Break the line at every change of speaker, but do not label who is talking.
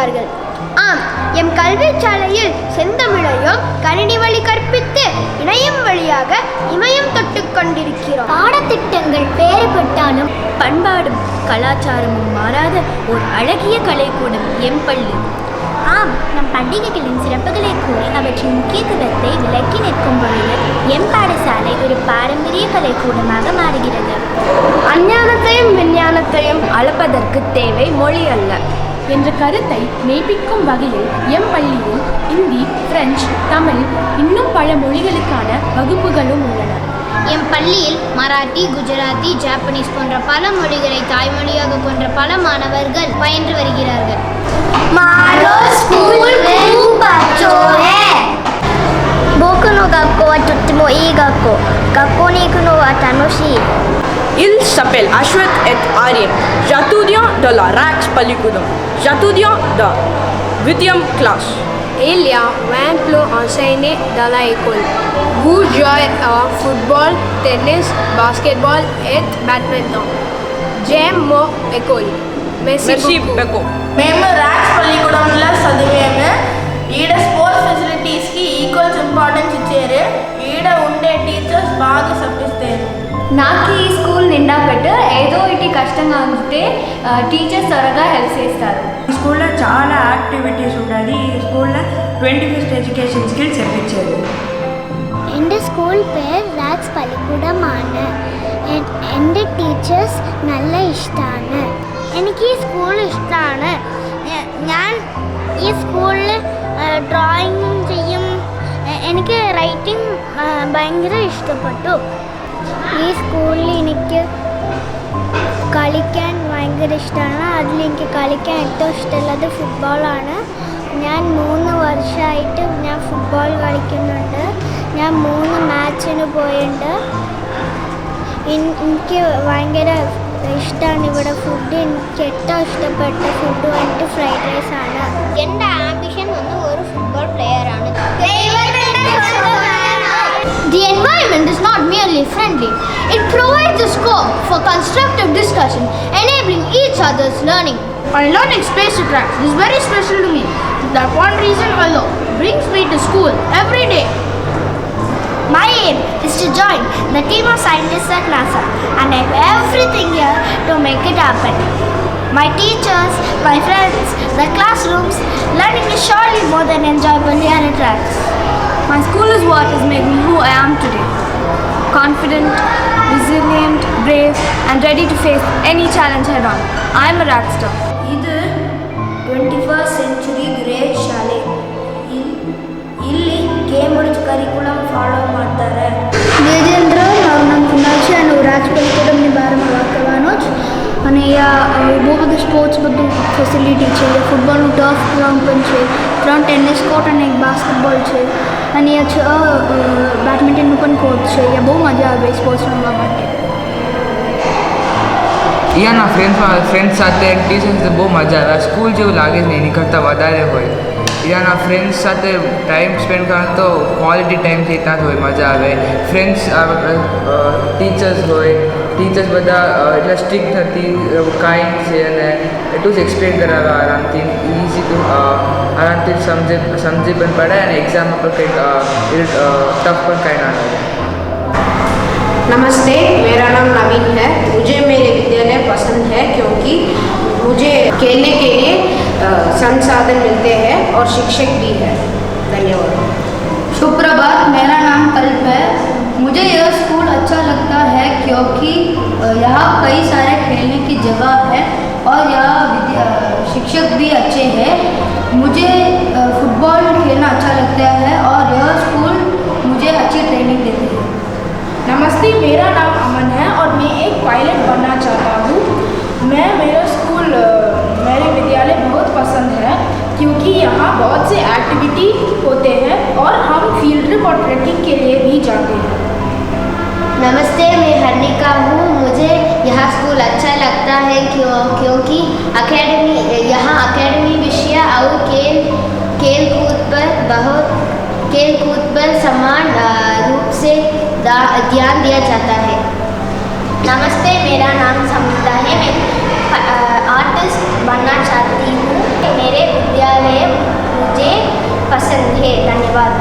வருகிறார்கள். ஆம், எம் கல்விச்சாலையில் செந்தமிழையும் கணினி வழி கற்பித்து இணையம் வழியாக இமயம் தொட்டு கொண்டிருக்கிறோம்.
பாடத்திட்டங்கள் வேறுபட்டாலும்
பண்பாடும் கலாச்சாரமும் மாறாத ஒரு அழகிய கலைக்கூடம் எம் பள்ளி.
ஆம், நம் பண்டிகைகளின் சிறப்புகளை கூறி அவற்றின் முக்கியத்துவத்தை விளக்கி நிற்கும் பொழுது எம் பாடசாலை ஒரு பாரம்பரிய கலைக்கூடமாக மாறுகிறது.
அஞ்ஞானத்தையும் விஞ்ஞானத்தையும் அளப்பதற்கு தேவை மொழி அல்ல
என்ற கருத்தை மெய்ப்பிக்கும் வகையில் எம் பள்ளியில் இந்தி, பிரெஞ்சு, தமிழ் இன்னும் பல மொழிகளுக்கான வகுப்புகளும் உள்ளன.
எம் பள்ளியில் மராட்டி, குஜராத்தி, ஜாப்பனீஸ் போன்ற பல மொழிகளை தாய்மொழியாக கொண்ட பல மாணவர்கள் பயின்று வருகிறார்கள்.
Il s'appelle Ashwat et Aryan. J'étudie dans la RAX Pallikkoodam. J'étudie dans 8e classe.
Il y a 20 enseignants dans l'école. Vous jouez à football, tennis, basketball et badminton. J'aime mon école. Merci beaucoup.
మేము racks పల్లిగూడెంలో చదివాము. ఈడ sports ఫెసిలిటీస్కి equals importance ఇచ్చారు. ఈడ ఉండే teachers బాగా చెప్పిస్తారు.
నాకు ఈ school నిండా పెట్టు ఏదో ఇటు కష్టంగా ఉంటే టీచర్స్ త్వరగా హెల్ప్ చేస్తారు.
ఈ స్కూల్లో చాలా యాక్టివిటీస్ ఉంటుంది. ఈ స్కూల్లో 21st எஜுகேஷன் ஸ்கில்ஸ் எப்பிச்சாரு.
എൻ്റെ സ്കൂൾ പേര് റാക്സ് പള്ളിക്കൂടം ആണ്. എൻ്റെ ടീച്ചേഴ്സ് നല്ല ഇഷ്ടമാണ്. എനിക്ക് ഈ സ്കൂൾ ഇഷ്ടമാണ്. ഞാൻ ഈ സ്കൂളിൽ ഡ്രോയിങ് ചെയ്യും. എനിക്ക് റൈറ്റിംഗ് ഭയങ്കര ഇഷ്ടപ്പെട്ടു. ഈ സ്കൂളിൽ എനിക്ക് കളിക്കാൻ ഭയങ്കര ഇഷ്ടമാണ്. അതിലെനിക്ക് കളിക്കാൻ ഏറ്റവും ഇഷ്ടമുള്ളത് ഫുട്ബോളാണ്. ഞാൻ 3 വർഷമായിട്ട് ഞാൻ ഫുട്ബോൾ കളിക്കുന്നുണ്ട്. ഞാൻ 3 മാച്ചിന് പോയിട്ടുണ്ട്. എനിക്ക് ഭയങ്കര ഇഷ്ടമാണ് ഇവിടെ ഫുഡ്. എനിക്ക് ഏറ്റവും ഇഷ്ടപ്പെട്ട ഫുഡ് വന്നിട്ട് ഫ്രൈഡ് റൈസ് ആണ്. എൻ്റെ ആംബിഷൻ വന്ന് ഒരു ഫുട്ബോൾ പ്ലെയറാണ്.
The environment is not merely friendly. It provides a scope for constructive discussion, enabling each other's learning.
My learning space at RAX is very special to me. That one reason alone brings me to school every day.
My aim is to join the team of scientists at NASA, and I have everything here to make it happen. My teachers, my friends, the classrooms, learning is surely more than enjoyable here at RAX.
My school is what has made me who I am today. Confident, resilient, brave, and ready to face any challenge head on. I am a RAX star.
ಇದು 21st century great ಶಾಲೆ. ಇಲ್ಲಿ Cambridge ಕರಿಕುಲಮ್ follow ಮಾಡ್ತಾರೆ.
દેજેન્દ્ર મારું નામ કુનાલ છે અને હું રાજ પલ્લિકોડમની બારમાં વાત કરવાનો જ. અને અહીંયા બહુ બધું સ્પોર્ટ્સ બધું ફેસિલિટી છે. ફૂટબોલનું ટર્ફ ગ્રાઉન્ડ પણ છે, 3 ટેનિસ કોર્ટ અને 1 બાસ્કેટબોલ છે. અને અહીંયા 6 બેડમિન્ટનનું પણ કોર્ટ છે. અહીંયા બહુ મજા આવે સ્પોર્ટ્સ રમવા માટે.
અહીંયાના ફ્રેન્ડ્સ સાથે ટીચર્સ બહુ મજા આવે. સ્કૂલ જેવું લાગે જ નહીં, એની કરતાં વધારે હોય. અહીંયાના ફ્રેન્ડ્સ સાથે ટાઈમ સ્પેન્ડ કરવાનો તો ક્વોલિટી ટાઈમ છે ત્યાં જ હોય, મજા આવે. ફ્રેન્ડ્સ ટીચર્સ હોય, ટીચર્સ બધા એટલા સ્ટ્રિક્ટ નથી, કાઇન્ડ છે અને એટલું જ એક્સપ્લેન કરાવે આરામથી. ઇઝી ટુ આરામથી સમજી પણ પડાય અને એક્ઝામમાં પણ કંઈક ટફ પણ કાંઈ ના થાય.
नमस्ते, मेरा नाम नवीन है. मुझे मेरे विद्यालय पसंद है क्योंकि मुझे खेलने के लिए संसाधन मिलते हैं और शिक्षक भी है. धन्यवाद.
सुप्रभात, मेरा नाम कल्प है. मुझे यह स्कूल अच्छा लगता है क्योंकि यहाँ कई सारे खेलने की जगह है और यहाँ शिक्षक भी अच्छे हैं. मुझे फुटबॉल खेलना अच्छा लगता है और यह स्कूल मुझे अच्छी ट्रेनिंग देते हैं.
नमस्ते, मेरा नाम अमन है और मैं एक पायलट बनना चाहता हूँ. मेरा स्कूल मेरे विद्यालय बहुत पसंद है क्योंकि यहाँ बहुत से एक्टिविटी होते हैं और हम फील्ड ट्रिप और ट्रैकिंग के लिए भी जाते हैं.
नमस्ते, मैं हर्निका हूँ. मुझे यह स्कूल अच्छा लगता है क्योंकि यहाँ अकेडमी विषय और खेल कूद पर समान रूप से ध्यान दिया जाता है.
नमस्ते, मेरा नाम समिता है. मैं आर्टिस्ट बनना चाहती हूँ. मेरे विद्यालय
पसंद है। धन्यवाद।